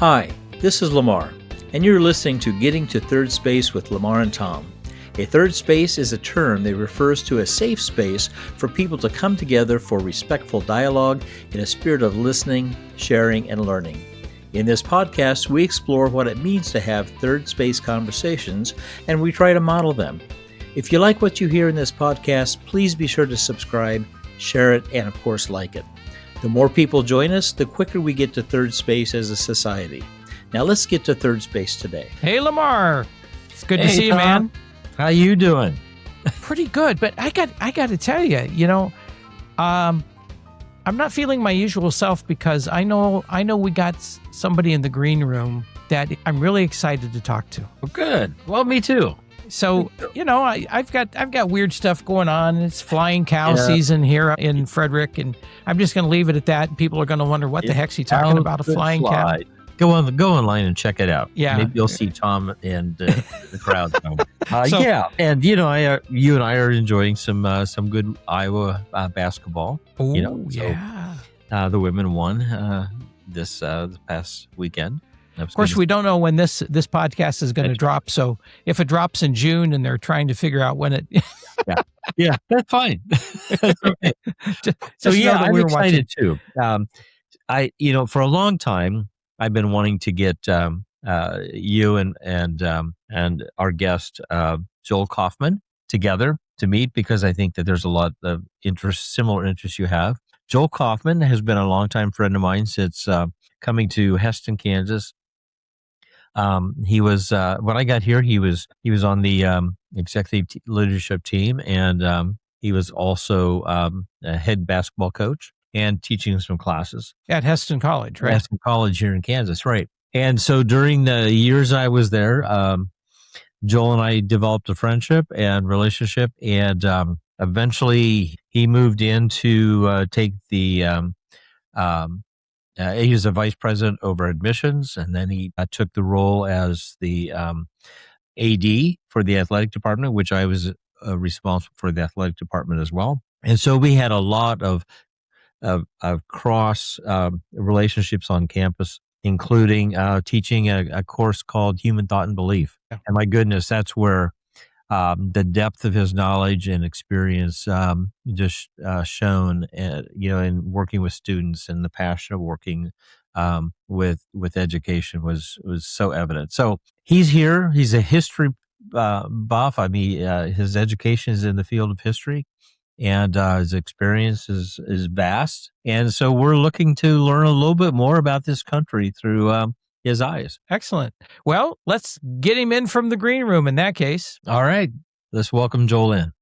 Hi, this is Lamar, and you're listening to Getting to Third Space with Lamar and Tom. A third space is a term that refers to a safe space for people to come together for respectful dialogue in a spirit of listening, sharing, and learning. In this podcast, we explore what it means to have third space conversations, and we try to model them. If you like what you hear in this podcast, please be sure to subscribe, share it, and of course, like it. The more people join us, the quicker we get to third space as a society. Now let's get to third space today. Hey, Lamar. It's good to see you, Tom. man. How you doing? Pretty good, but I got to tell you, I'm not feeling my usual self because I know we got somebody in the green room that I'm really excited to talk to. Well, good. Well, me too. So, I've got weird stuff going on. It's flying cow season here in Frederick, and I'm just going to leave it at that. People are going to wonder what the heck's he talking about, a flying cow. Go online and check it out. Yeah. Maybe you'll see Tom and the crowd. And you and I are enjoying some good Iowa basketball. Oh, The women won this past weekend. Of course, we don't know when this podcast is going to drop. So if it drops in June and they're trying to figure out when it, yeah, that's fine. I'm excited too. For a long time, I've been wanting to get you and our guest Joel Kauffman together to meet because I think that there's a lot of similar interests you have. Joel Kauffman has been a longtime friend of mine since coming to Hesston, Kansas. He was when I got here. He was on the executive leadership team, and he was also a head basketball coach and teaching some classes at Hesston College, right? Hesston College here in Kansas, right? And so during the years I was there, Joel and I developed a friendship and relationship, and eventually he moved in to take the. He was a vice president over admissions, and then he took the role as the AD for the athletic department, which I was responsible for the athletic department as well. And so we had a lot of cross relationships on campus, including teaching a course called Human Thought and Belief. Yeah. And my goodness, that's where the depth of his knowledge and experience just shown, in working with students, and the passion of working with education was so evident. So he's here. He's a history buff. I mean, his education is in the field of history, and his experience is vast. And so we're looking to learn a little bit more about this country through his eyes. Excellent. Well, let's get him in from the green room in that case. All right. Let's welcome Joel in.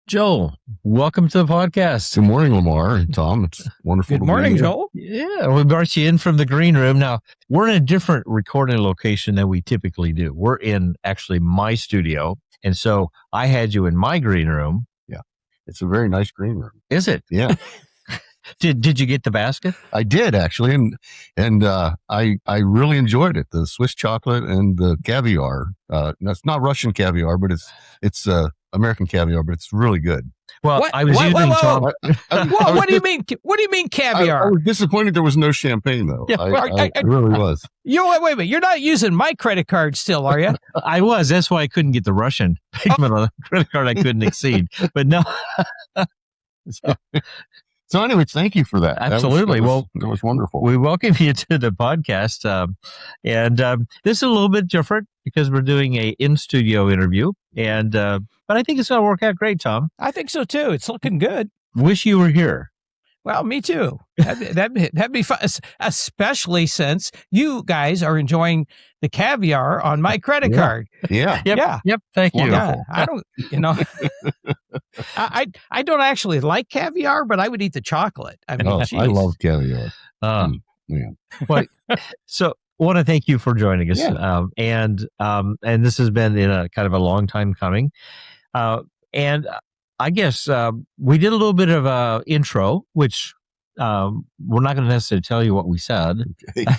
Joel, welcome to the podcast. Good morning, Lamar and Tom. It's wonderful. Good morning, Joel. Yeah, we brought you in from the green room. Now, we're in a different recording location than we typically do. We're in actually my studio. And so I had you in my green room. Yeah. It's a very nice green room. Is it? Yeah. Did you get the basket? I did actually, and I really enjoyed it. The Swiss chocolate and the caviar. It's not Russian caviar, but it's American caviar, but it's really good. Well, what? I was using Tom. Whoa, what do you mean? What do you mean caviar? I was disappointed there was no champagne though. Yeah, I really was. Wait a minute. You're not using my credit card still, are you? I was. That's why I couldn't get the Russian payment on the credit card. I couldn't exceed. But no. So anyway, thank you for that. Absolutely. That was wonderful. We welcome you to the podcast. And this is a little bit different because we're doing a in-studio interview. And but I think it's going to work out great, Tom. I think so, too. It's looking good. Wish you were here. Well, me too. That'd be fun, especially since you guys are enjoying the caviar on my credit card. Yeah. Yep. Thank you. Yeah, I don't, I don't actually like caviar, but I would eat the chocolate. I mean, I love caviar. But so I want to thank you for joining us. Yeah. And this has been in a kind of a long time coming. And I guess we did a little bit of a intro, which we're not going to necessarily tell you what we said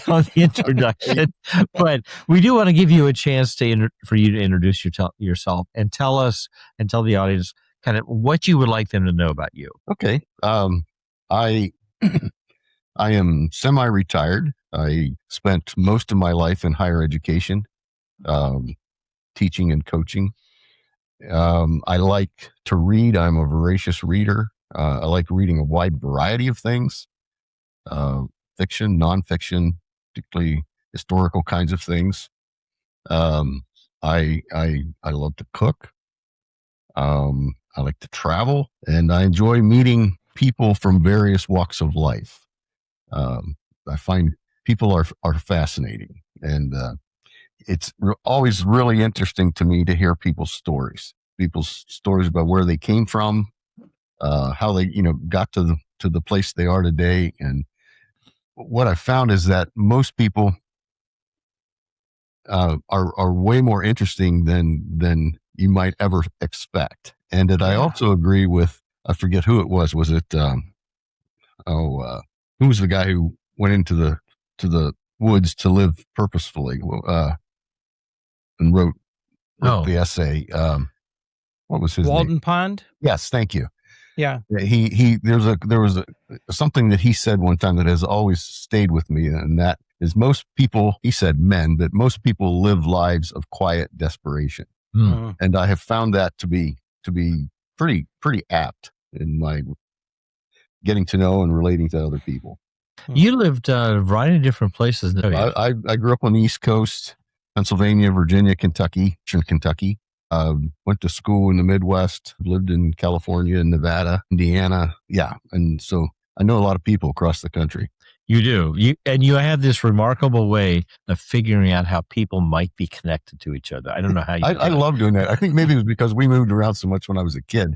on the introduction, but we do want to give you a chance for you to introduce yourself and tell the audience kind of what you would like them to know about you. Okay. I I am semi-retired. I spent most of my life in higher education, teaching and coaching. I like to read. I'm a voracious reader. I like reading a wide variety of things, fiction, nonfiction, particularly historical kinds of things. I love to cook. I like to travel, and I enjoy meeting people from various walks of life. I find people are fascinating, and it's always really interesting to me to hear people's stories about where they came from, how they got to the place they are today. And what I found is that most people are way more interesting than you might ever expect. And that I also agree with, I forget who it was. Was it who was the guy who went into the woods to live purposefully, and wrote the essay? What was his Walden name? Pond? Yes, thank you. Yeah. There was something that he said one time that has always stayed with me, and that is most people, he said men, that most people live lives of quiet desperation. And I have found that to be pretty apt in my getting to know and relating to other people. You lived a variety of different places. I grew up on the East Coast, Pennsylvania, Virginia, Kentucky. Went to school in the Midwest, lived in California and Nevada, Indiana. Yeah. And so I know a lot of people across the country. You do. You have this remarkable way of figuring out how people might be connected to each other. I don't know how you I love doing that. I think maybe it was because we moved around so much when I was a kid.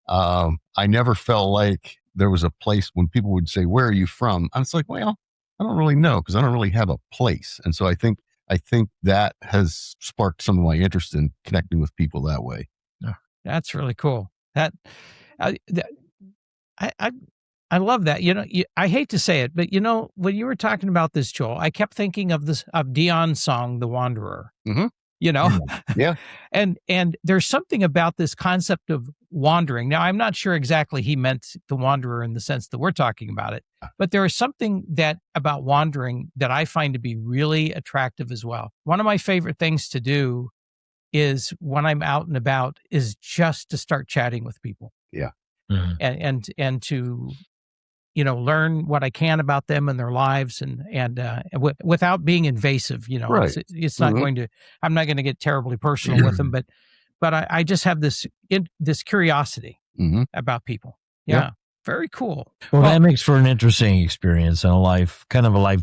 I never felt like there was a place when people would say, "Where are you from?" I was like, well, I don't really know, because I don't really have a place. And so I think that has sparked some of my interest in connecting with people that way. Yeah. That's really cool. I love that. I hate to say it, but when you were talking about this, Joel, I kept thinking of Dion's song, "The Wanderer." Mm-hmm. Yeah. And there's something about this concept of wandering. Now, I'm not sure exactly he meant the wanderer in the sense that we're talking about it, but there is something about wandering that I find to be really attractive as well. One of my favorite things to do is when I'm out and about is just to start chatting with people. Yeah. And to learn what I can about them and their lives, and without being invasive. Right. It's not going to. I'm not going to get terribly personal with them, but I just have this curiosity about people. Yeah, very cool. Well, that makes for an interesting experience and a life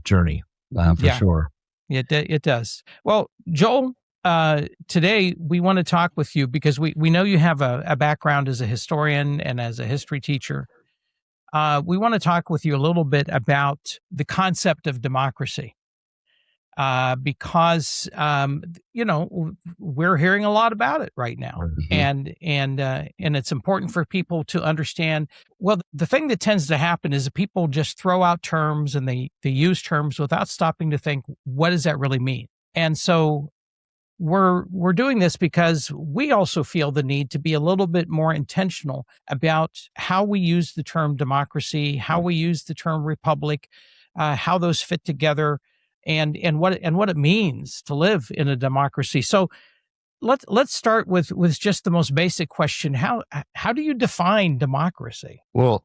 journey for sure. It does. Well, Joel, today we want to talk with you because we know you have a background as a historian and as a history teacher. We want to talk with you a little bit about the concept of democracy, because we're hearing a lot about it right now, and it's important for people to understand. Well, the thing that tends to happen is that people just throw out terms and they use terms without stopping to think, what does that really mean? And so we're doing this because we also feel the need to be a little bit more intentional about how we use the term democracy, how we use the term republic, how those fit together, and what it means to live in a democracy. So let's start with just the most basic question: how do you define democracy? Well,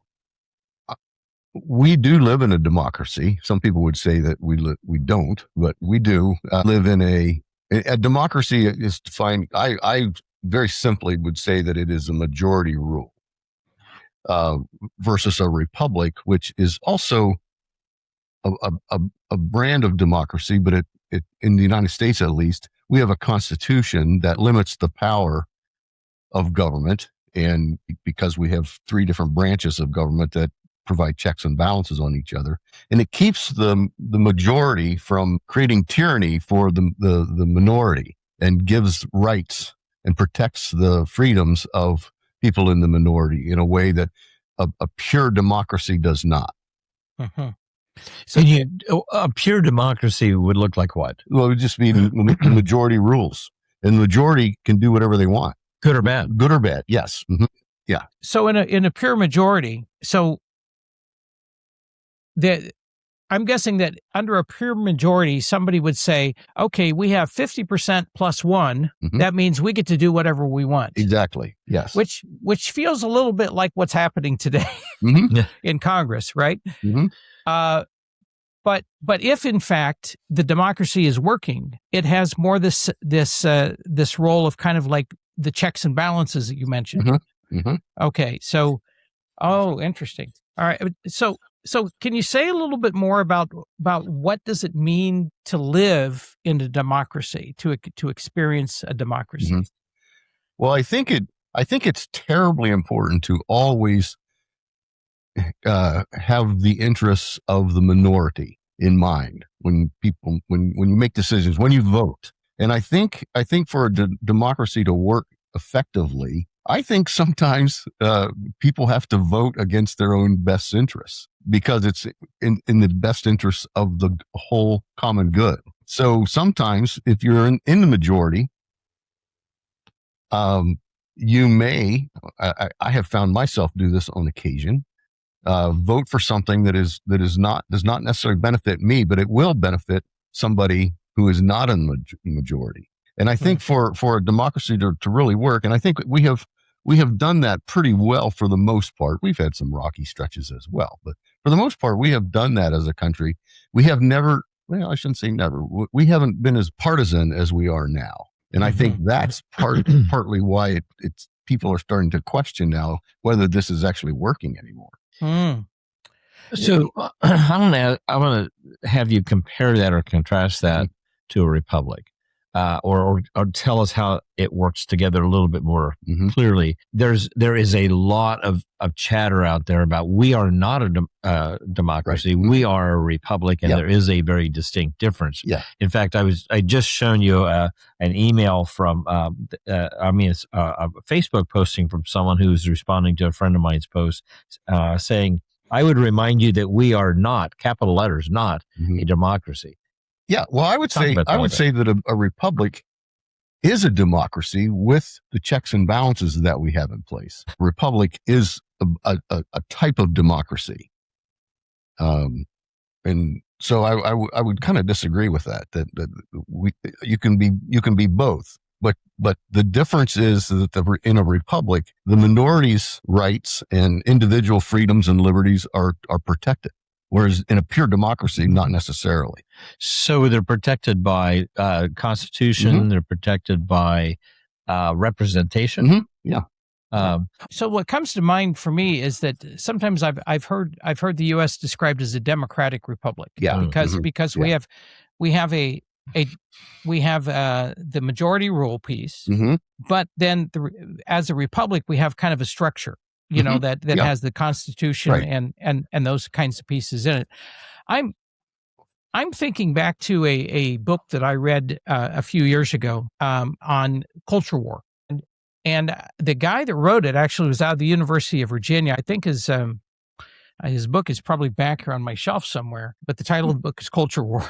we do live in a democracy. Some people would say that we don't, but we do live in a democracy. Is defined. I very simply would say that it is a majority rule versus a republic, which is also a brand of democracy. But it in the United States, at least, we have a constitution that limits the power of government, and because we have three different branches of government that provide checks and balances on each other, and it keeps the majority from creating tyranny for the minority, and gives rights and protects the freedoms of people in the minority in a way that a pure democracy does not. So a pure democracy would look like what? Well, it would just be the majority rules, and the majority can do whatever they want, good or bad. Good or bad, yes. Yeah. So in a pure majority, so I'm guessing that under a pure majority, somebody would say, okay, we have 50% plus one. Mhm. That means we get to do whatever we want. Exactly. Yes. Which feels a little bit like what's happening today Mhm. in Congress, right? Mhm. But if in fact the democracy is working, it has more this role of kind of like the checks and balances that you mentioned. Mhm. Mhm. Okay, so interesting. All right, so can you say a little bit more about what does it mean to live in a democracy, to experience a democracy? Mhm. Well, I think it's terribly important to always have the interests of the minority in mind when you make decisions, when you vote. And I think for a democracy to work effectively, I think sometimes people have to vote against their own best interests because it's in the best interests of the whole common good. So sometimes if you're in the majority, you may, I have found myself do this on occasion, vote for something that does not necessarily benefit me, but it will benefit somebody who is not in the majority. And I think for a democracy to really work, and I think we have done that pretty well for the most part. We've had some rocky stretches as well, but for the most part, we have done that as a country. We have never, well, I shouldn't say never. We haven't been as partisan as we are now. And I think that's partly why it's people are starting to question now whether this is actually working anymore. So I want to have you compare that or contrast that to a republic, or tell us how it works together a little bit more clearly. There is a lot of chatter out there about we are not a democracy, Right. we are a republic, and Yep. there is a very distinct difference. Yeah. In fact, I just shown you an email from it's a Facebook posting from someone who's responding to a friend of mine's post, saying, I would remind you that we are not, capital letters, not a democracy. Yeah. Well, I would say that a republic is a democracy with the checks and balances that we have in place. A republic is a type of democracy. And so I would kind of disagree with that you can be both. But the difference is that in a republic, the minorities' rights and individual freedoms and liberties are protected, whereas in a pure democracy, not necessarily. So they're protected by Constitution. They're protected by representation. Yeah. So what comes to mind for me is that sometimes I've heard the U.S. described as a democratic republic. Yeah. Because we have the majority rule piece, but then as a republic we have kind of a structure, that has the Constitution and those kinds of pieces in it. I'm thinking back to a book that I read a few years ago on culture war. And the guy that wrote it actually was out of the University of Virginia. I think his book is probably back here on my shelf somewhere, but the title of the book is Culture War.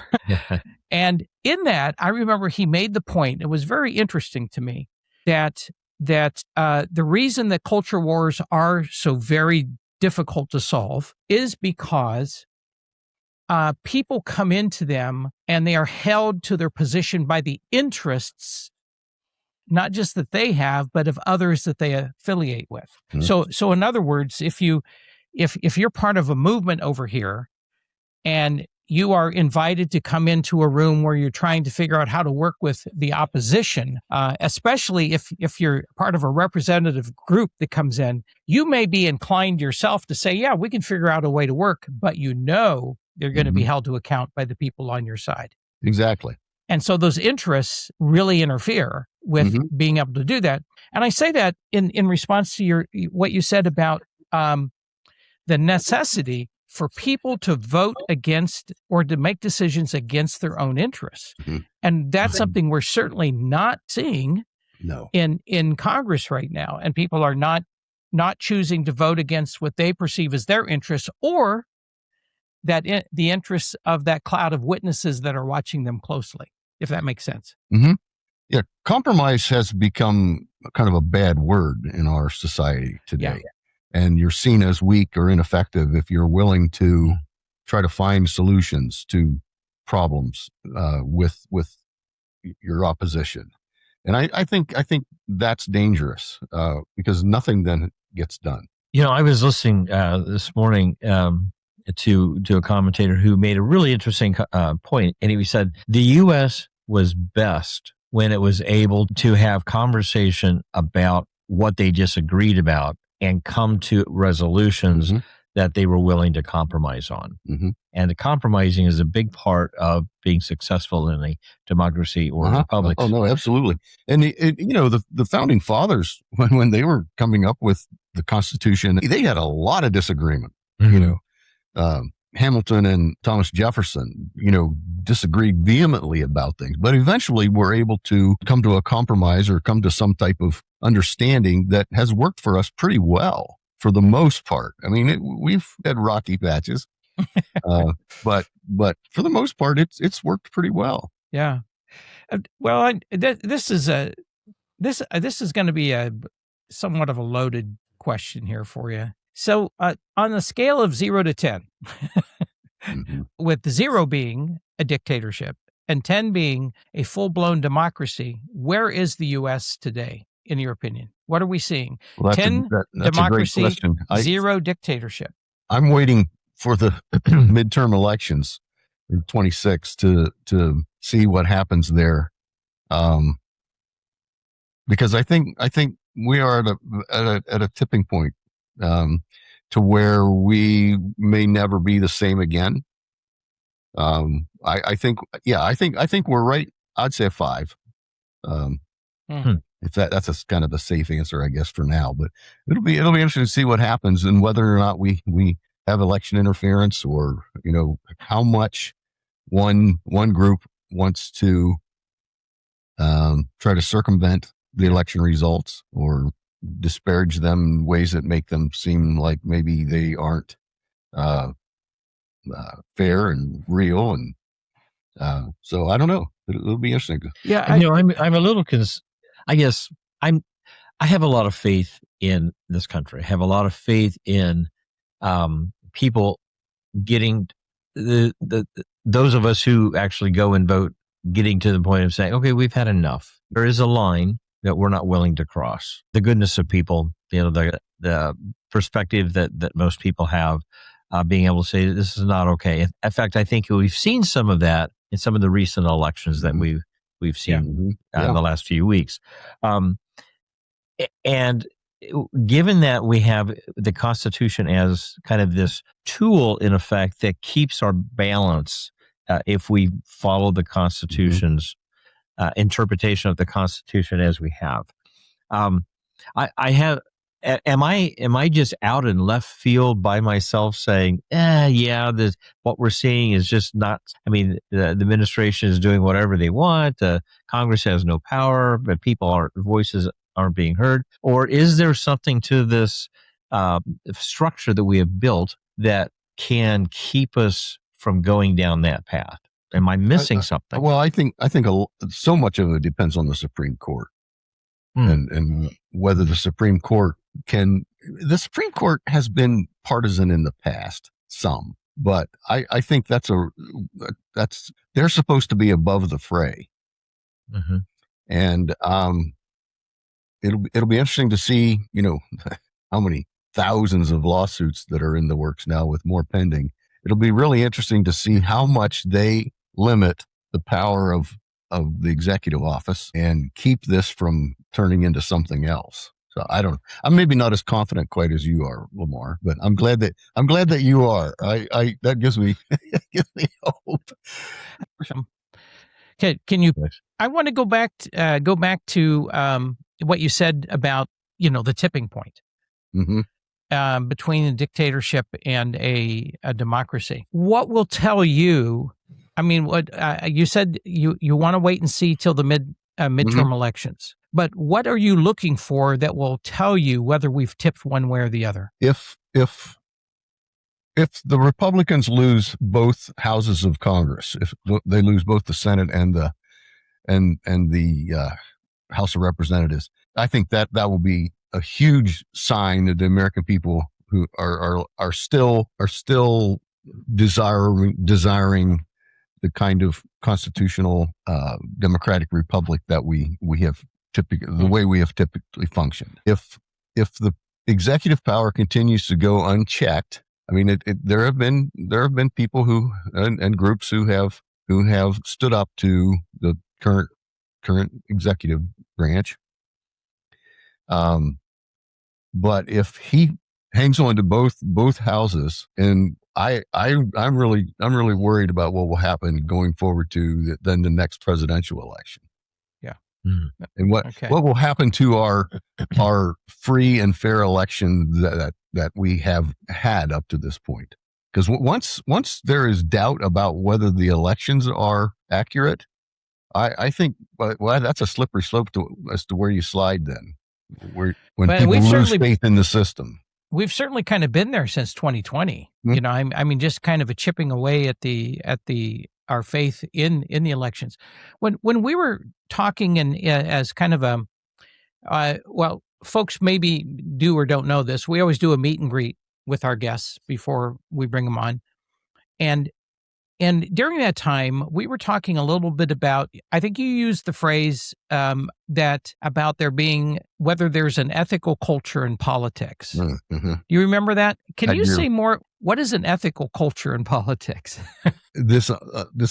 And in that, I remember he made the point, it was very interesting to me, that the reason that culture wars are so very difficult to solve is because people come into them and they are held to their position by the interests, not just that they have, but of others that they affiliate with. So in other words, if you're part of a movement over here and you are invited to come into a room where you're trying to figure out how to work with the opposition, especially if you're part of a representative group that comes in, you may be inclined yourself to say, yeah, we can figure out a way to work, but they're going to be held to account by the people on your side. Exactly. And so those interests really interfere with being able to do that. And I say that in response to what you said about the necessity for people to vote against or to make decisions against their own interests. And that's something we're certainly not seeing in Congress right now. And people are not choosing to vote against what they perceive as their interests or the interests of that cloud of witnesses that are watching them closely, if that makes sense. Yeah. Compromise has become kind of a bad word in our society today. And you're seen as weak or ineffective if you're willing to try to find solutions to problems with your opposition. And I think that's dangerous because nothing then gets done. I was listening this morning to a commentator who made a really interesting point, and he said the U.S. was best when it was able to have conversation about what they disagreed about and come to resolutions that they were willing to compromise on. And the compromising is a big part of being successful in a democracy or a republic. Oh no, absolutely. And the founding fathers, when they were coming up with the Constitution, they had a lot of disagreement. Hamilton and Thomas Jefferson, disagreed vehemently about things, but eventually were able to come to a compromise or come to some type of understanding that has worked for us pretty well for the most part. I mean, we've had rocky patches, but for the most part, it's worked pretty well. Yeah. Well, this is going to be a somewhat of a loaded question here for you. So, on a scale of 0 to 10, with 0 being a dictatorship and 10 being a full-blown democracy, where is the U.S. today, in your opinion? What are we seeing? Well, 10 that's democracy, a great question. 0 dictatorship. I'm waiting for the midterm elections in 26 to see what happens there, because I think we are at a tipping point. To where we may never be the same again. I think we're right. I'd say a 5. If that's kind of a safe answer, I guess, for now. But it'll be interesting to see what happens and whether or not we have election interference, or how much one group wants to try to circumvent the election results or disparage them in ways that make them seem like maybe they aren't fair and real, and so I don't know. It'll be interesting. Yeah, I'm a little I guess I have a lot of faith in this country. I have a lot of faith in people getting those of us who actually go and vote, getting to the point of saying, okay, we've had enough. There is a line that we're not willing to cross. The goodness of people, the perspective that most people have, being able to say this is not okay. In fact, I think we've seen some of that in some of the recent elections that we've seen in the last few weeks. And given that we have the Constitution as kind of this tool, in effect, that keeps our balance, if we follow the Constitution's interpretation of the Constitution as we have. I have. Am I just out in left field by myself saying, what we're seeing is just not? I mean, the administration is doing whatever they want. Congress has no power, but voices aren't being heard. Or is there something to this structure that we have built that can keep us from going down that path? Am I missing something? Well, I think so much of it depends on the Supreme Court, and whether the Supreme Court can. The Supreme Court has been partisan in the past, some, but I think they're supposed to be above the fray, and it'll be interesting to see how many thousands of lawsuits that are in the works now, with more pending. It'll be really interesting to see how much they limit the power of the executive office and keep this from turning into something else. So I'm maybe not as confident quite as you are, Lamar, but I'm glad that you are. That gives me hope. Okay, I want to go back to what you said about the tipping point between a dictatorship and a democracy. What will tell you? I mean, what you said, you want to wait and see till the midterm elections. But what are you looking for that will tell you whether we've tipped one way or the other? If the Republicans lose both houses of Congress, if they lose both the Senate and the House of Representatives, I think that will be a huge sign that the American people who are still desiring the kind of constitutional democratic republic that we have typically, the way we have typically functioned. If the executive power continues to go unchecked, I mean, there have been people who and groups who have stood up to the current executive branch. But if he hangs on to both houses, and I'm really worried about what will happen going forward to the next presidential election. Yeah. And what will happen to our free and fair election that we have had up to this point? Because once there is doubt about whether the elections are accurate, I think that's a slippery slope as to where you slide then. When people lose faith in the system. We've certainly kind of been there since 2020. Mm-hmm. You know, I mean, just kind of a chipping away at our faith in the elections. When we were talking as kind of well, folks maybe do or don't know this. We always do a meet and greet with our guests before we bring them on, and during that time, we were talking a little bit about, I think you used the phrase that about there being, whether there's an ethical culture in politics. Mm-hmm. Do you remember that? Can you say more? What is an ethical culture in politics? This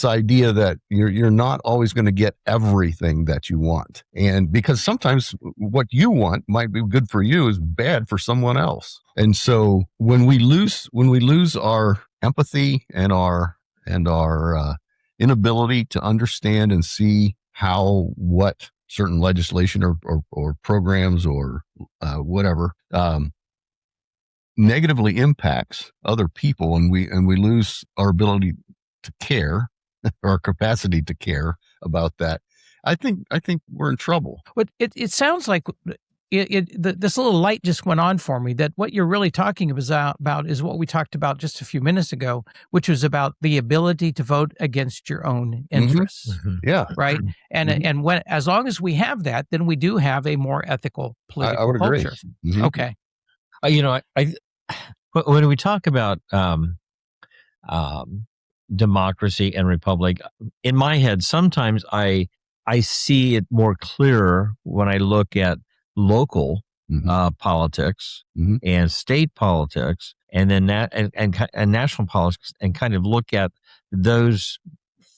idea that you're not always going to get everything that you want. And because sometimes what you want might be good for you is bad for someone else. And so when we lose our empathy and our inability to understand and see what certain legislation or programs or whatever negatively impacts other people, and we lose our ability to care, our capacity to care about that, I think we're in trouble. But it sounds like this little light just went on for me, that what you're really talking about is what we talked about just a few minutes ago, which was about the ability to vote against your own interests. Mm-hmm. Yeah. Right. And and as long as we have that, then we do have a more ethical political I would agree. culture. Mm-hmm. Okay. When we talk about democracy and republic, in my head, sometimes I see it more clearer when I look at local politics and state politics, and then and national politics, and kind of look at those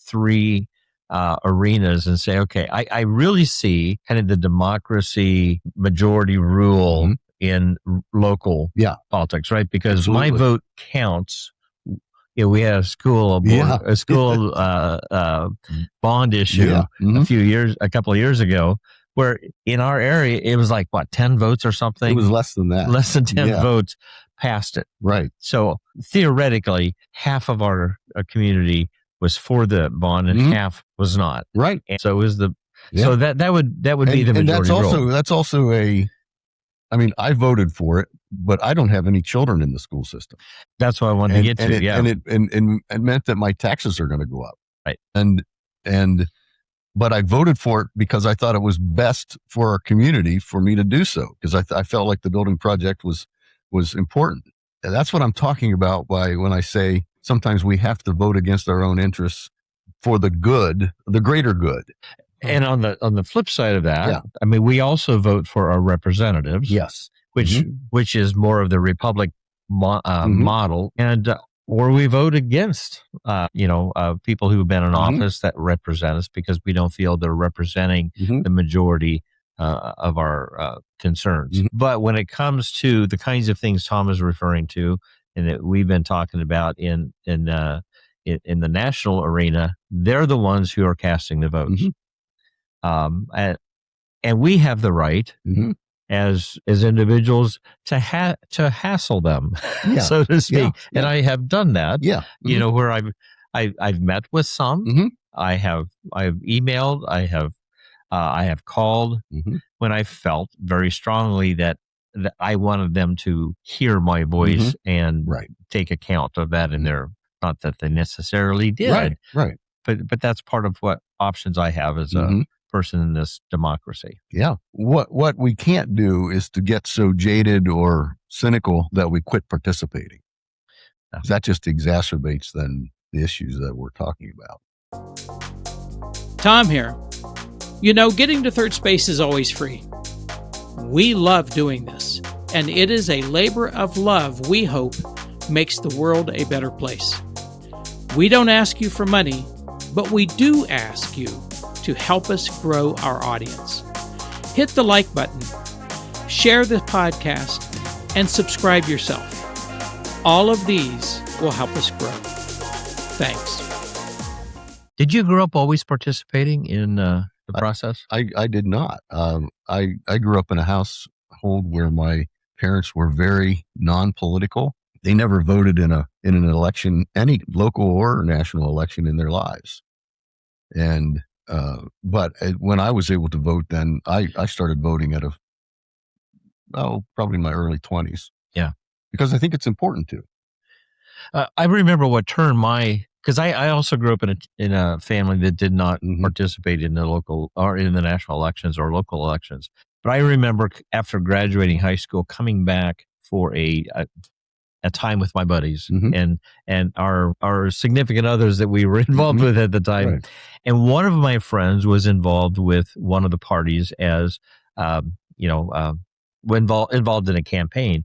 three arenas and say, okay, I really see kind of the democracy majority rule in local politics, right? Because Absolutely. my vote counts. We had a school bond issue a couple of years ago, where in our area it was like 10 votes or something. It was less than that. Less than 10 votes passed it. Right. So theoretically, half of our community was for the bond and half was not. Right. And so it was so that would be the majority rule. That's also I mean, I voted for it, but I don't have any children in the school system. That's what I wanted to get to. And it meant that my taxes are going to go up. Right. But I voted for it because I thought it was best for our community for me to do so, because I felt like the building project was important. And that's what I'm talking about when I say sometimes we have to vote against our own interests for the greater good. And on the flip side of that, I mean, we also vote for our representatives. Yes. Which is more of the republic model, and or we vote against people who've been in office that represent us because we don't feel they're representing the majority of our concerns. But when it comes to the kinds of things Tom is referring to, and that we've been talking about in the national arena, they're the ones who are casting the votes. And we have the right as individuals to hassle them, so to speak. And I have done that. Where I've met with some. I have emailed. I have called when I felt very strongly that I wanted them to hear my voice and take account of that in their. Not that they necessarily did, right. But that's part of what options I have as a person in this democracy. Yeah. What we can't do is to get so jaded or cynical that we quit participating. That just exacerbates then the issues that we're talking about. Tom here. You know, getting to third space is always free. We love doing this, and it is a labor of love we hope makes the world a better place. We don't ask you for money, but we do ask you to help us grow our audience. Hit the like button, share the podcast, and subscribe yourself. All of these will help us grow. Thanks. Did you grow up always participating in the process? I did not. I grew up in a household where my parents were very non-political. They never voted in an election, any local or national election in their lives. And but when I was able to vote, then I started voting at probably in my early 20s. Yeah, because I think it's important to. I remember what turned because I also grew up in a family that did not participate in the local or in the national elections or local elections. But I remember after graduating high school, coming back for a time with my buddies and our significant others that we were involved with at the time. Right. And one of my friends was involved with one of the parties as, involved in a campaign.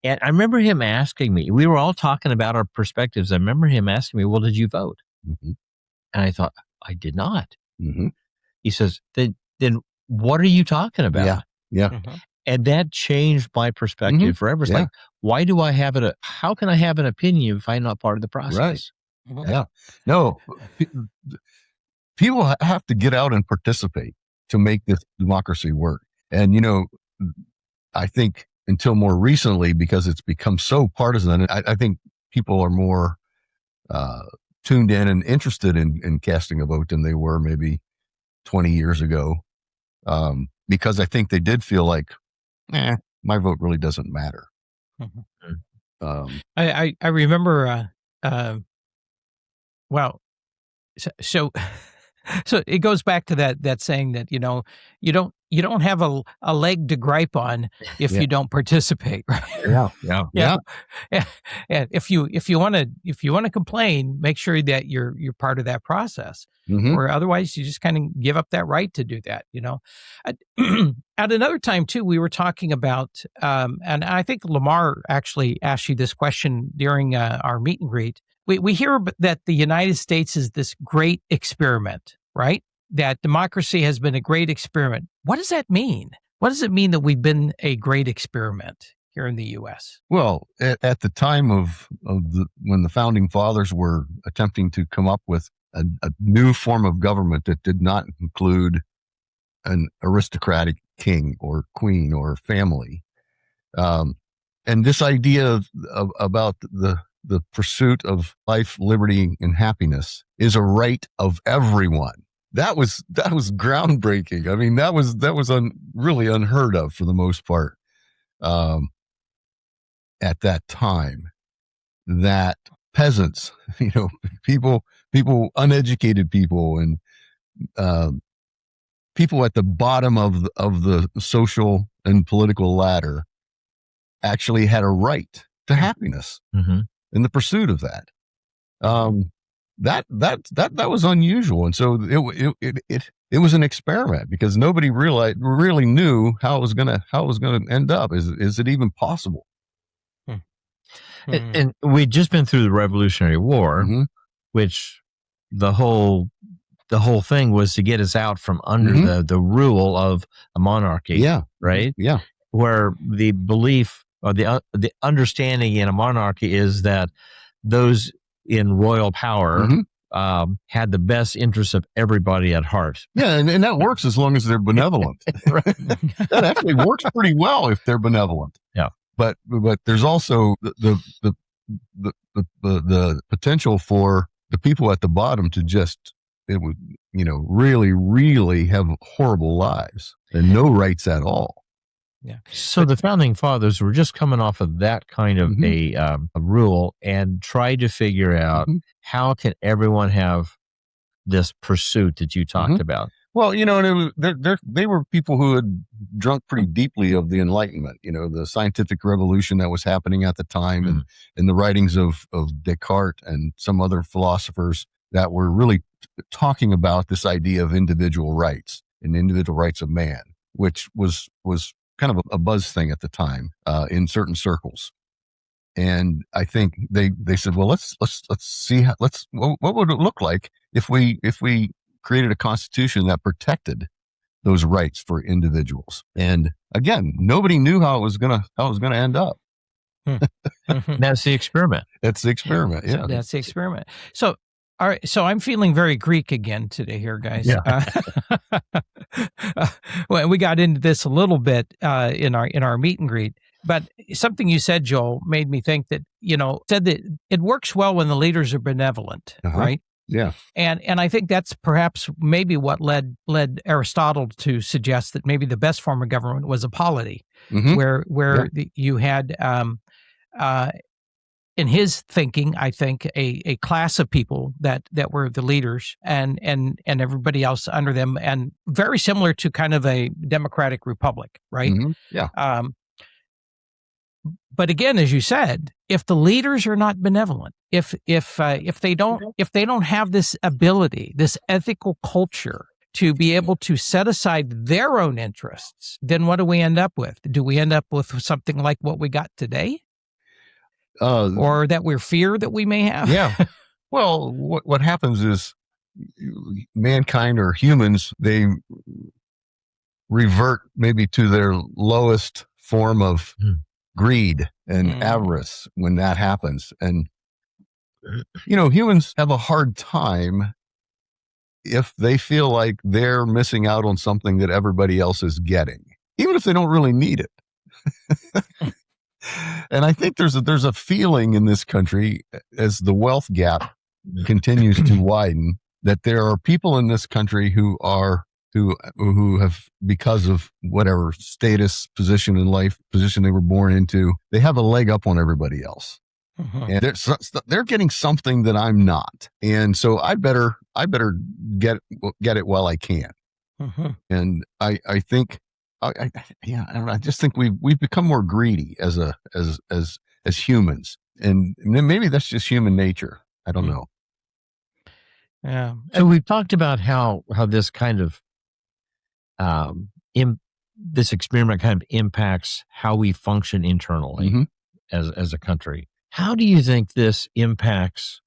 And I remember him asking me, we were all talking about our perspectives. I remember him asking me, well, did you vote? And I thought, I did not. He says, then what are you talking about? Yeah. And that changed my perspective forever. It's like, why do I have it? How can I have an opinion if I'm not part of the process? Right. Yeah. No, people have to get out and participate to make this democracy work. And, I think until more recently, because it's become so partisan, I think people are more tuned in and interested in casting a vote than they were maybe 20 years ago. Because I think they did feel like, my vote really doesn't matter. I remember, so it goes back to that saying that, you don't have a leg to gripe on if you don't participate, right? Yeah. And if you want to complain, make sure that you're part of that process, or otherwise you just kind of give up that right to do that. At another time too, we were talking about, and I think Lamar actually asked you this question during our meet and greet. We hear that the United States is this great experiment, right? That democracy has been a great experiment. What does that mean? What does it mean that we've been a great experiment here in the U.S.? Well, at the time when the founding fathers were attempting to come up with a new form of government that did not include an aristocratic king or queen or family, and this idea about the pursuit of life, liberty, and happiness is a right of everyone. That was groundbreaking. I mean, that was really unheard of for the most part at that time. That peasants, people, uneducated people, and people at the bottom of the social and political ladder actually had a right to happiness in the pursuit of that. That was unusual, and so it was an experiment because nobody really knew how it was gonna end up. Is it even possible? And we'd just been through the Revolutionary War, which the whole thing was to get us out from under the rule of a monarchy. Yeah. Right. Yeah. Where the belief or the understanding in a monarchy is that those in royal power had the best interests of everybody at heart. Yeah, and that works as long as they're benevolent. Right? That actually works pretty well if they're benevolent. Yeah, but there's also the potential for the people at the bottom to just really, really have horrible lives and no rights at all. Yeah. So the founding fathers were just coming off of that kind of a rule and tried to figure out how can everyone have this pursuit that you talked about. Well, and it was, they were people who had drunk pretty deeply of the Enlightenment, the scientific revolution that was happening at the time, and the writings of Descartes and some other philosophers that were really talking about this idea of individual rights and individual rights of man, which was kind of a buzz thing at the time in certain circles. And I think they said, well, let's see what would it look like if we created a constitution that protected those rights for individuals. And again, nobody knew how it was gonna end up. That's the experiment. That's the experiment. Yeah, that's the experiment. So, all right. So I'm feeling very Greek again today, here, guys. Yeah. Well, we got into this a little bit in our meet and greet, but something you said, Joel, made me think that said that it works well when the leaders are benevolent, right? Yeah. And I think that's perhaps maybe what led Aristotle to suggest that maybe the best form of government was a polity, where you had in his thinking, I think, a class of people that were the leaders and everybody else under them, and very similar to kind of a democratic republic, right? Yeah. But again, as you said, if the leaders are not benevolent, if they don't have this ability, this ethical culture to be able to set aside their own interests, then what do we end up with? Do we end up with something like what we got today? Or that we fear that we may have? Yeah. Well, what happens is mankind or humans, they revert maybe to their lowest form of greed and avarice when that happens. And, humans have a hard time if they feel like they're missing out on something that everybody else is getting, even if they don't really need it. And I think there's a feeling in this country, as the wealth gap continues to widen, that there are people in this country who have, because of whatever status, position in life, position they were born into, they have a leg up on everybody else. And they're getting something that I'm not. And so I better get it while I can. And I think, I just think we've become more greedy as humans, and maybe that's just human nature. I don't know. Yeah. So we've talked about how this kind of this experiment kind of impacts how we function internally as a country. How do you think this impacts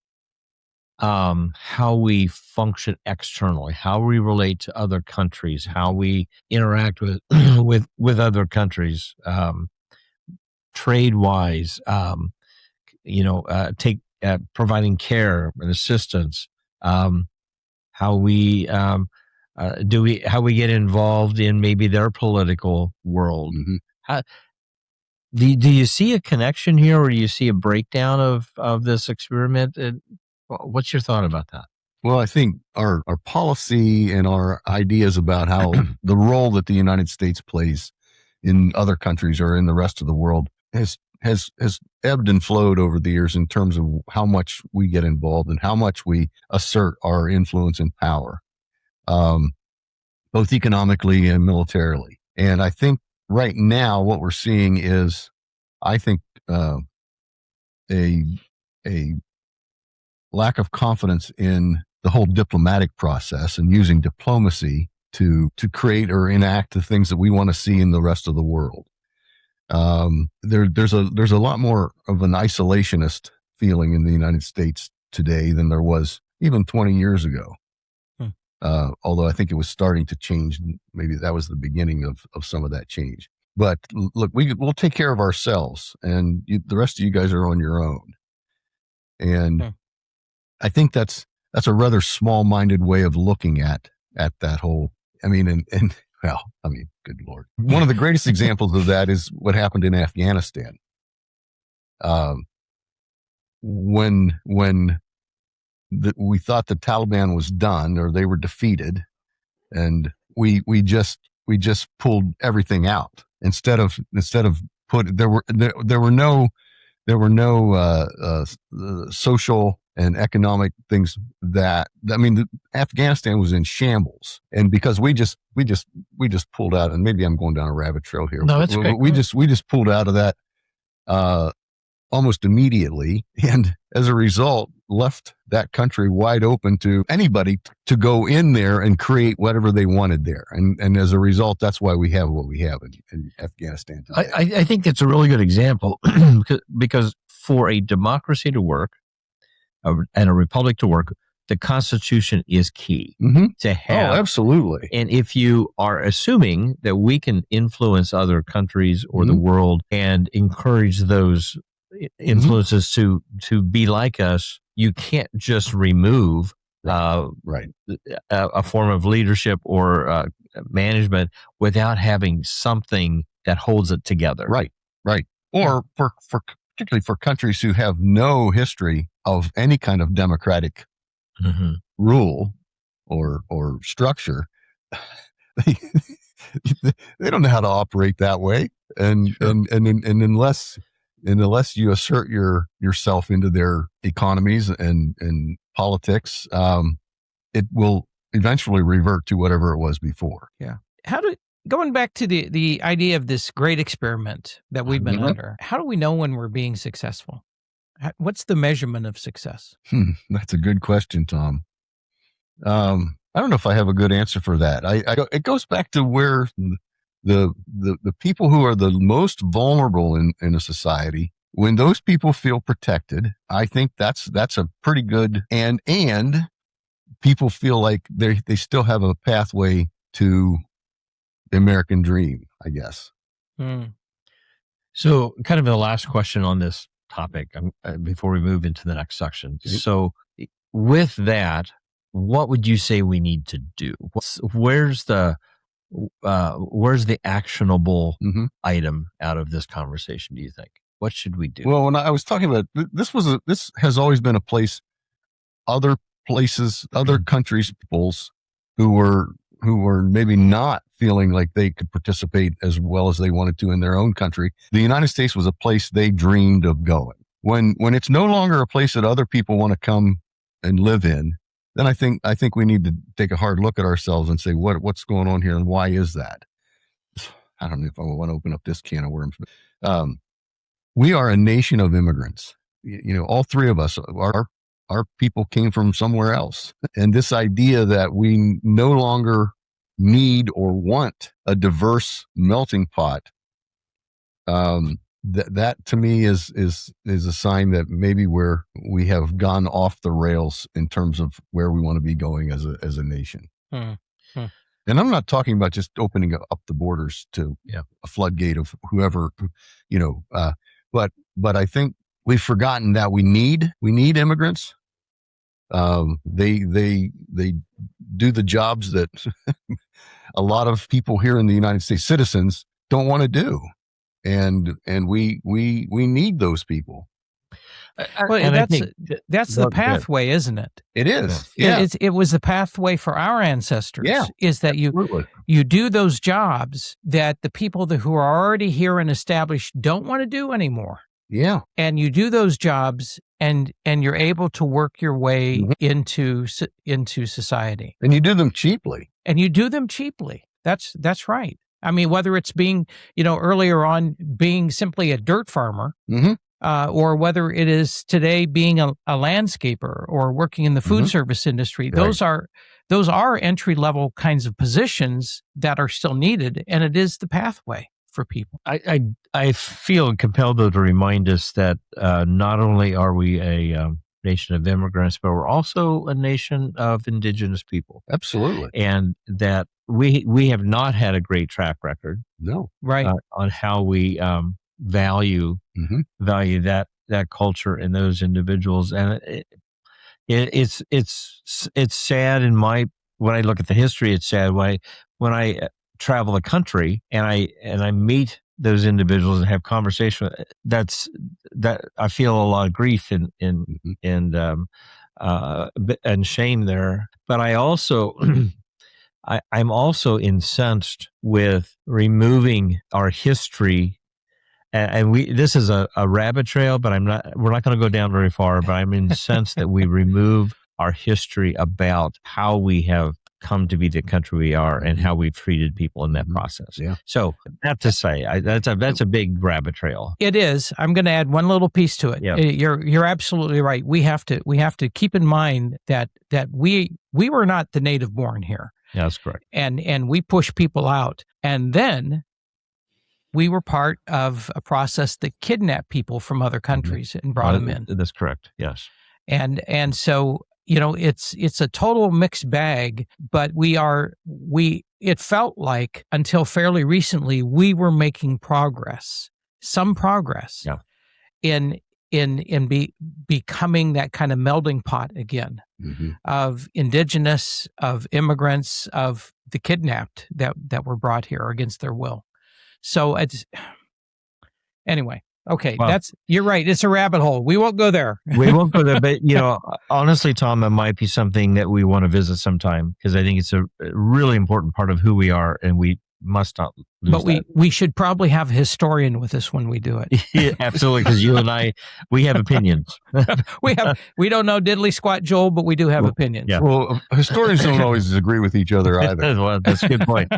how we function externally, how we relate to other countries, how we interact with with other countries, trade wise, providing care and assistance, how we get involved in maybe their political world. Do you see a connection here, or do you see a breakdown of this experiment? What's your thought about that? Well, I think our policy and our ideas about how the role that the United States plays in other countries or in the rest of the world has ebbed and flowed over the years in terms of how much we get involved and how much we assert our influence and power, both economically and militarily. And I think right now what we're seeing is, I think, a lack of confidence in the whole diplomatic process and using diplomacy to create or enact the things that we want to see in the rest of the world. There's a lot more of an isolationist feeling in the United States today than there was even 20 years ago. Although I think it was starting to change. Maybe that was the beginning of some of that change. But look, we'll take care of ourselves, and the rest of you guys are on your own. And I think that's a rather small-minded way of looking at that whole. I mean, good Lord. One of the greatest examples of that is what happened in Afghanistan. When we thought the Taliban was done or they were defeated, and we just pulled everything out instead of there were no social and economic things Afghanistan was in shambles. And because we just pulled out, and maybe I'm going down a rabbit trail here. No, that's okay. We just pulled out of that almost immediately, and as a result, left that country wide open to anybody to go in there and create whatever they wanted there. And as a result, that's why we have what we have in Afghanistan today. I think that's a really good example because for a democracy to work and a republic to work, the Constitution is key to have. Oh, absolutely. And if you are assuming that we can influence other countries or the world and encourage those influences to be like us, you can't just remove a form of leadership or management without having something that holds it together. Right. Or for particularly for countries who have no history of any kind of democratic rule or structure, they don't know how to operate that way. And unless you assert yourself into their economies and politics, it will eventually revert to whatever it was before. Yeah. Going back to the idea of this great experiment that we've been under, how do we know when we're being successful? What's the measurement of success? That's a good question, Tom. I don't know if I have a good answer for that. It goes back to where the people who are the most vulnerable in a society, when those people feel protected, I think that's a pretty good, and people feel like they still have a pathway to the American dream, I guess. So kind of the last question on this topic before we move into the next section. So with that, what would you say we need to do? Where's the actionable item out of this conversation, do you think? What should we do? Well, when I was talking about this has always been a place, other countries, peoples who were maybe not feeling like they could participate as well as they wanted to in their own country. The United States was a place they dreamed of going. When it's no longer a place that other people want to come and live in, then I think we need to take a hard look at ourselves and say, what's going on here and why is that? I don't know if I want to open up this can of worms, but we are a nation of immigrants. All three of us, our people came from somewhere else. And this idea that we no longer need or want a diverse melting pot, that to me is a sign that maybe we have gone off the rails in terms of where we want to be going as a nation. And I'm not talking about just opening up the borders to a floodgate of whoever, but I think we've forgotten that we need immigrants. They do the jobs that a lot of people here in the United States, citizens, don't want to do. And we need those people. Well, that's the pathway, isn't it? It is. Yeah. It was the pathway for our ancestors. Yeah, is that absolutely. you do those jobs that the people who are already here and established don't want to do anymore. Yeah. And you do those jobs and you're able to work your way into society. And you do them cheaply. That's right. I mean, whether it's being, earlier on being simply a dirt farmer, or whether it is today being a landscaper or working in the food service industry, Right. those are entry-level kinds of positions that are still needed, and it is the pathway for people. I feel compelled though to remind us that not only are we a nation of immigrants, but we're also a nation of indigenous people. Absolutely. And that we have not had a great track record, No. Right. on how we value that culture and those individuals. And it's sad when I look at the history. It's sad when I travel the country and I meet those individuals and have conversation. That I feel a lot of grief and shame there. But I also I'm also incensed with removing our history and this is a rabbit trail, but we're not going to go down very far, but I'm in the sense that we remove our history about how we have come to be the country we are and how we've treated people in that process. Yeah. So that to say, that's a big rabbit trail. It is. I'm going to add one little piece to it. Yeah. You're absolutely right. We have to keep in mind that we were not the native born here. Yeah, that's correct. And we push people out. And then we were part of a process that kidnapped people from other countries and brought them in. That's correct. Yes. And so, it's a total mixed bag, but it felt like until fairly recently, we were making some progress in becoming that kind of melding pot again of indigenous, of immigrants, of the kidnapped that were brought here against their will. So anyway. Okay, well, you're right. It's a rabbit hole. We won't go there. We won't go there, but honestly, Tom, it might be something that we want to visit sometime because I think it's a really important part of who we are, and we must not lose But we should probably have a historian with us when we do it. Yeah, absolutely, because you and I, we have opinions. We don't know diddly squat, Joel, but we do have opinions. Yeah. Well, historians don't always agree with each other either. Well, that's a good point.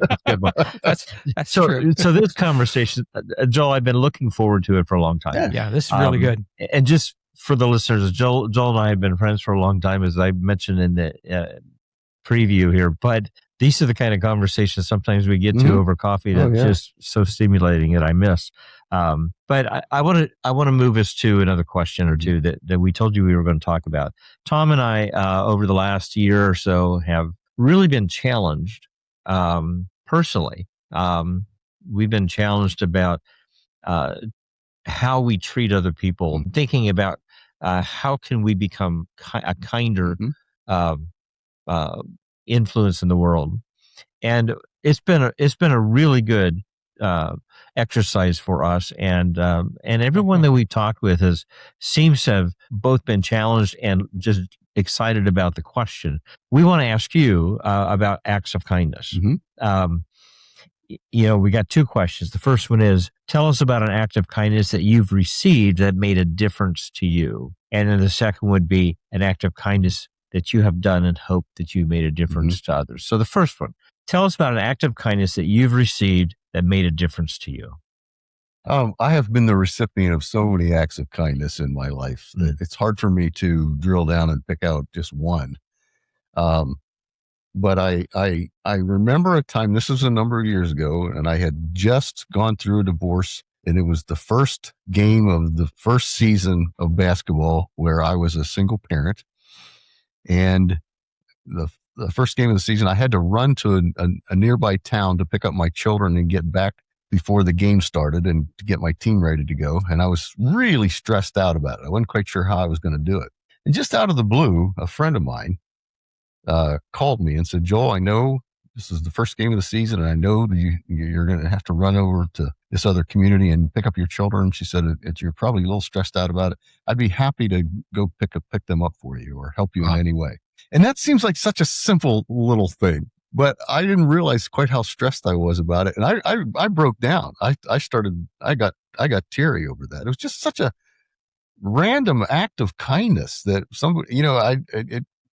That's true. So this conversation, Joel, I've been looking forward to it for a long time. Yeah, this is really good. And just for the listeners, Joel and I have been friends for a long time, as I mentioned in the preview here, but these are the kind of conversations sometimes we get to over coffee that's just so stimulating that I miss. But I want to move us to another question or two that we told you we were going to talk about. Tom and I, over the last year or so, have really been challenged personally. We've been challenged about how we treat other people, thinking about how can we become a kinder influence in the world. And it's been a really good exercise for us, and everyone that we talked with seems to have both been challenged and just excited about the question. We want to ask you about acts of kindness. We got two questions. The first one is, tell us about an act of kindness that you've received that made a difference to you. And then the second would be an act of kindness that you have done and hope that you made a difference to others. So the first one, tell us about an act of kindness that you've received that made a difference to you. I have been the recipient of so many acts of kindness in my life that it's hard for me to drill down and pick out just one. But I remember a time, this was a number of years ago, and I had just gone through a divorce, and it was the first game of the first season of basketball where I was a single parent. And the first game of the season, I had to run to a nearby town to pick up my children and get back before the game started and to get my team ready to go. And I was really stressed out about it. I wasn't quite sure how I was going to do it. And just out of the blue, a friend of mine called me and said, Joel, I know this is the first game of the season, and I know that you're going to have to run over to this other community and pick up your children. She said, you're probably a little stressed out about it. I'd be happy to go pick them up for you or help you in any way. And that seems like such a simple little thing, but I didn't realize quite how stressed I was about it. And I broke down. I got teary over that. It was just such a random act of kindness that somebody,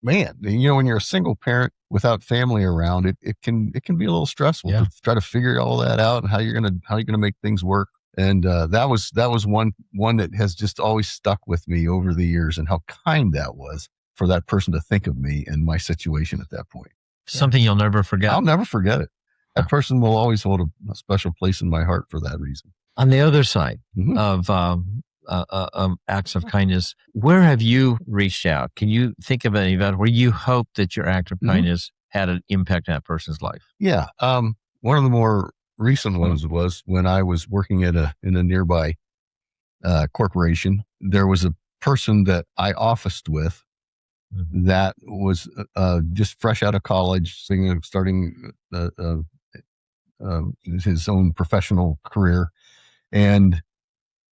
when you're a single parent without family around, it can be a little stressful to try to figure all that out and how you're gonna make things work. And that was one that has just always stuck with me over the years, and how kind that was for that person to think of me and my situation at that point. Something you'll never forget. I'll never forget it. That person will always hold a special place in my heart for that reason. On the other side of acts of kindness, where have you reached out? Can you think of any event where you hope that your act of kindness had an impact on that person's life? Yeah. One of the more recent ones was when I was working in a nearby corporation. There was a person that I officed with that was just fresh out of college, starting his own professional career. And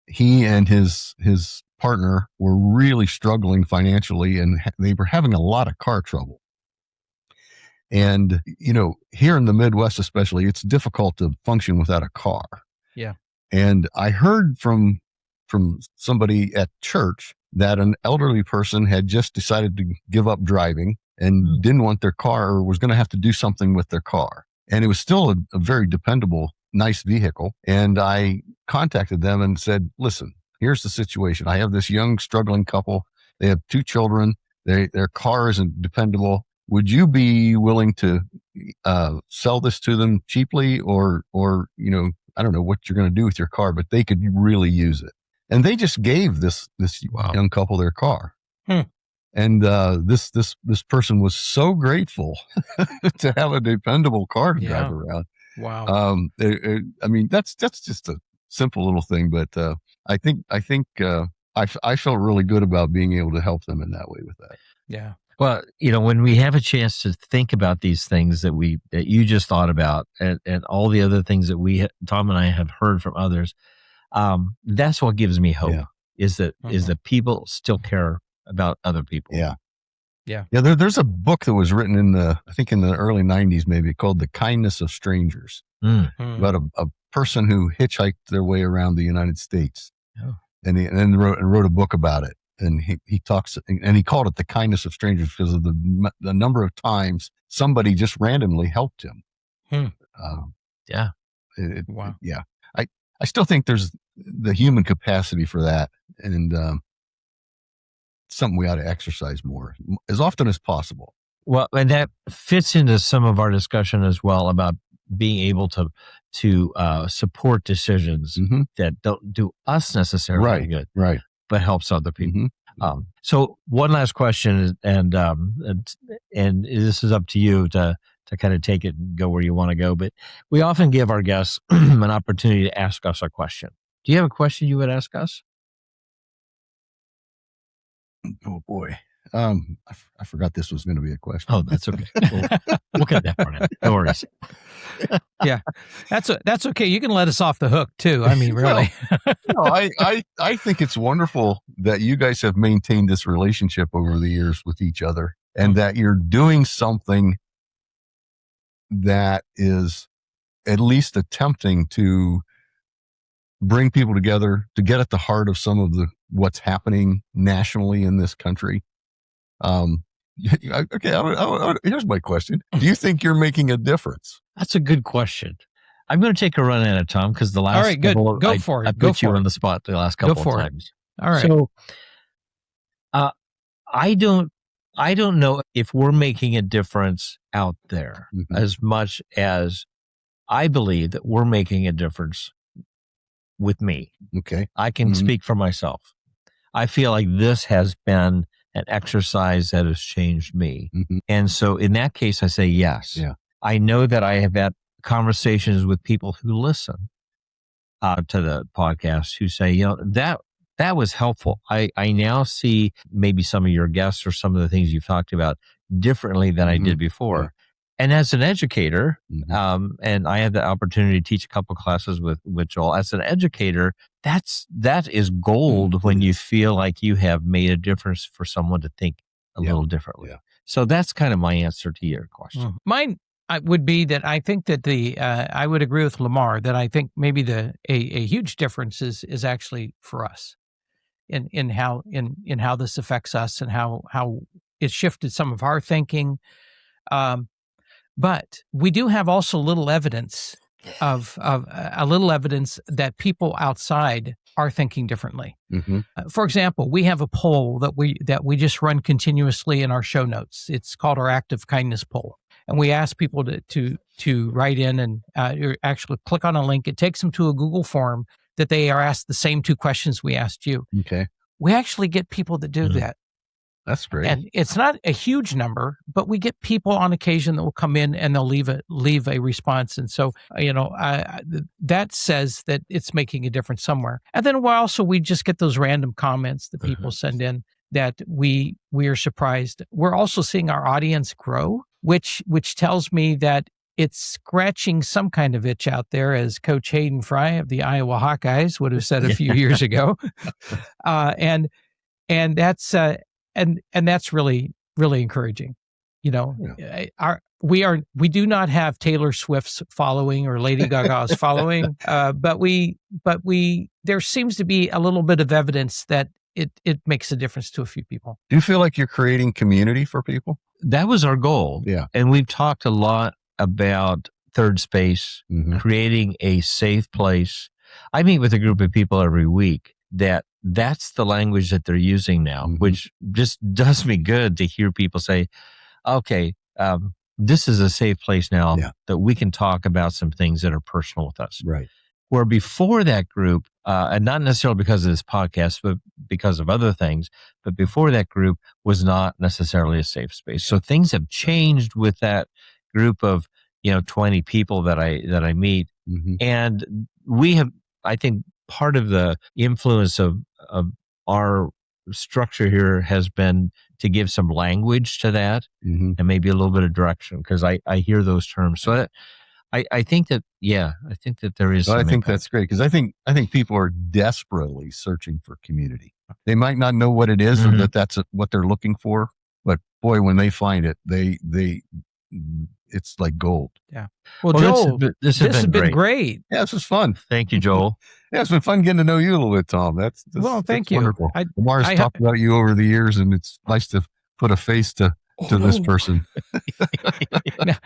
he and his partner were really struggling financially, and they were having a lot of car trouble. And, here in the Midwest especially, it's difficult to function without a car. Yeah. And I heard from somebody at church that an elderly person had just decided to give up driving and didn't want their car, or was going to have to do something with their car. And it was still a very dependable, nice vehicle. And I contacted them and said, listen, here's the situation. I have this young, struggling couple. They have 2 children. Their car isn't dependable. Would you be willing to sell this to them cheaply, or I don't know what you're going to do with your car, but they could really use it. And they just gave this young couple their car. And this person was so grateful to have a dependable car to drive around. Wow. I mean, that's just a simple little thing, but I think I felt really good about being able to help them in that way with that. Yeah. Well, when we have a chance to think about these things that you just thought about, and all the other things that Tom and I have heard from others, that's what gives me hope. Yeah. Is that people still care about other people. Yeah. Yeah. Yeah. There's a book that was written in the early 90s, maybe, called The Kindness of Strangers, about a person who hitchhiked their way around the United States. Oh. And then wrote a book about it. And he talks, and he called it The Kindness of Strangers because of the number of times somebody just randomly helped him. Yeah. Wow. Yeah. I still think there's the human capacity for that, and something we ought to exercise more, as often as possible. Well, and that fits into some of our discussion as well about being able to support decisions that don't do us necessarily good, right, but helps other people. So one last question, and this is up to you to kind of take it and go where you want to go. But we often give our guests an opportunity to ask us a question. Do you have a question you would ask us? Oh boy. I forgot this was going to be a question. Oh, that's okay. We'll cut that part out. No worries. Yeah, that's okay. You can let us off the hook too. I mean, really. I think it's wonderful that you guys have maintained this relationship over the years with each other, and that you're doing something that is at least attempting to bring people together, to get at the heart of some of what's happening nationally in this country. Okay, here's my question. Do you think you're making a difference? That's a good question. I'm going to take a run at it, Tom, because the last all right, good. Go for it. I put you on the spot the last couple of times. All right. So, I don't know if we're making a difference out there as much as I believe that we're making a difference with me. Okay. I can speak for myself. I feel like this has been an exercise that has changed me. And so in that case, I say yes. Yeah. I know that I have had conversations with people who listen to the podcast who say, that was helpful. I now see maybe some of your guests or some of the things you've talked about differently than I did before. Yeah. And as an educator, and I had the opportunity to teach a couple classes with Joel, as an educator, that is gold when you feel like you have made a difference for someone to think a little differently. Yeah. So that's kind of my answer to your question. Mine would be that I think that I would agree with Lamar that I think maybe a huge difference is actually for us in how this affects us and how it shifted some of our thinking. But we do have also little evidence of that people outside are thinking differently. For example, we have a poll that we just run continuously in our show notes. It's called our Active Kindness Poll, and we ask people to write in and actually click on a link. It takes them to a Google form that they are asked the same 2 questions we asked you. Okay, we actually get people that do that. That's great. And it's not a huge number, but we get people on occasion that will come in and they'll leave a response. And so, that says that it's making a difference somewhere. And then we just get those random comments that people send in that we are surprised. We're also seeing our audience grow, which tells me that it's scratching some kind of itch out there, as Coach Hayden Fry of the Iowa Hawkeyes would have said a few years ago. And that's really, really encouraging. You know, we do not have Taylor Swift's following or Lady Gaga's following, but there seems to be a little bit of evidence that it makes a difference to a few people. Do you feel like you're creating community for people? That was our goal. Yeah. And we've talked a lot about third space, Mm-hmm. creating a safe place. I meet with a group of people every week that's the language that they're using now, Mm-hmm. which just does me good to hear people say, okay, this is a safe place now that we can talk about some things that are personal with us. Right. Where before that group, and not necessarily because of this podcast, but because of other things, but before that group was not necessarily a safe space. So things have changed with that group of, 20 people that I meet. Mm-hmm. And we have, I think part of the influence of our structure here has been to give some language to that Mm-hmm. and maybe a little bit of direction, because I hear those terms. So I think that there is. Well, I think impact. that's great, because I think people are desperately searching for community. They might not know what it is, Mm-hmm. or that's what they're looking for, but boy, when they find it, it's like gold. Yeah. Well, Joel, this has been great. Yeah, this was fun. Thank you, Joel. Yeah, it's been fun getting to know you a little bit, Tom. Thank you. Wonderful. Lamar's talked about you over the years, and it's nice to put a face to this person.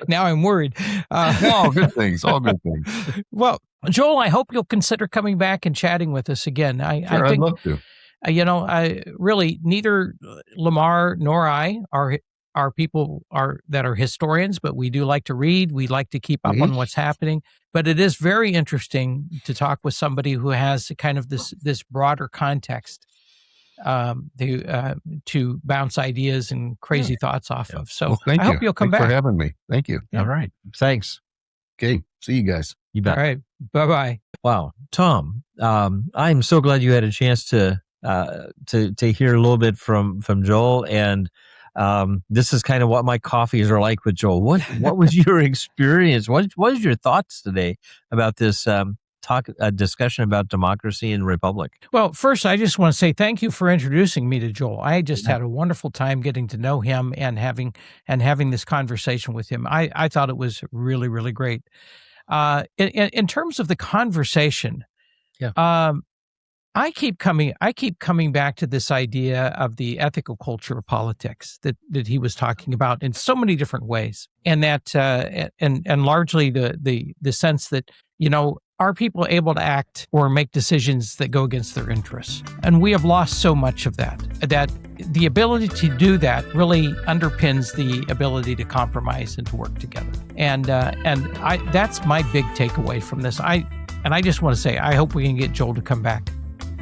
now I'm worried. All good things. All good things. Well, Joel, I hope you'll consider coming back and chatting with us again. I Sure, think, I'd love to. Really neither Lamar nor I are people that are historians, but we do like to read. We like to keep up Mm-hmm. on what's happening. But it is very interesting to talk with somebody who has kind of this broader context to bounce ideas and crazy thoughts off of. So Well, thank I you. hope you'll come Thanks back. for having me. Thank you. All right. Thanks. Okay. See you guys. You bet. All right. Bye-bye. Wow, Tom, I'm so glad you had a chance to hear a little bit from Joel, and this is kind of what my coffees are like with Joel. What was your experience? What was your thoughts today about this discussion about democracy and republic? Well, first, I just want to say thank you for introducing me to Joel. I just had a wonderful time getting to know him and having this conversation with him. I thought it was really, really great. In terms of the conversation, I keep coming back to this idea of the ethical culture of politics that he was talking about in so many different ways, and that and largely the sense that, are people able to act or make decisions that go against their interests? And we have lost so much of that the ability to do that really underpins the ability to compromise and to work together. And that's my big takeaway from this. I just want to say, I hope we can get Joel to come back.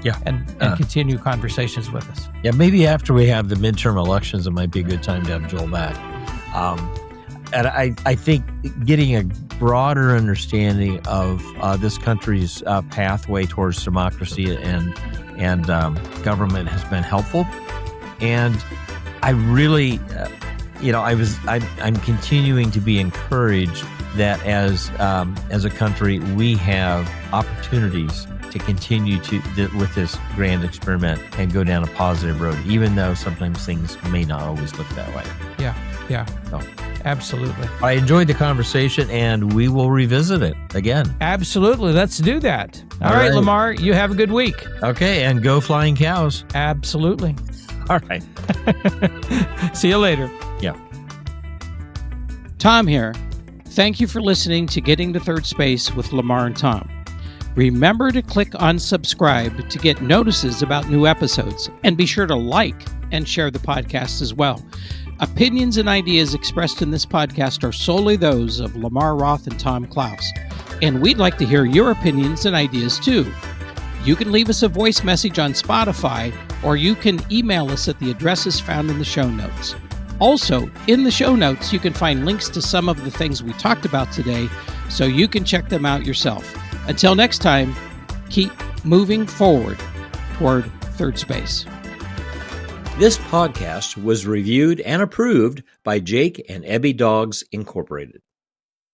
Yeah. And continue conversations with us. Yeah, maybe after we have the midterm elections, it might be a good time to have Joel back. And I think getting a broader understanding of this country's pathway towards democracy and government has been helpful. And I really, I'm continuing to be encouraged that as a country, we have opportunities to continue with this grand experiment and go down a positive road, even though sometimes things may not always look that way. Yeah. So, absolutely. I enjoyed the conversation, and we will revisit it again. Absolutely. Let's do that. All right, Lamar, you have a good week. Okay, and go flying cows. Absolutely. All right. See you later. Yeah. Tom here. Thank you for listening to Getting to Third Space with Lamar and Tom. Remember to click on subscribe to get notices about new episodes, and be sure to like and share the podcast as well. Opinions and ideas expressed in this podcast are solely those of Lamar Roth and Tom Klaus, and we'd like to hear your opinions and ideas too. You can leave us a voice message on Spotify, or you can email us at the addresses found in the show notes. Also, in the show notes, you can find links to some of the things we talked about today, so you can check them out yourself. Until next time, keep moving forward toward third space. This podcast was reviewed and approved by Jake and Ebby Dogs Incorporated.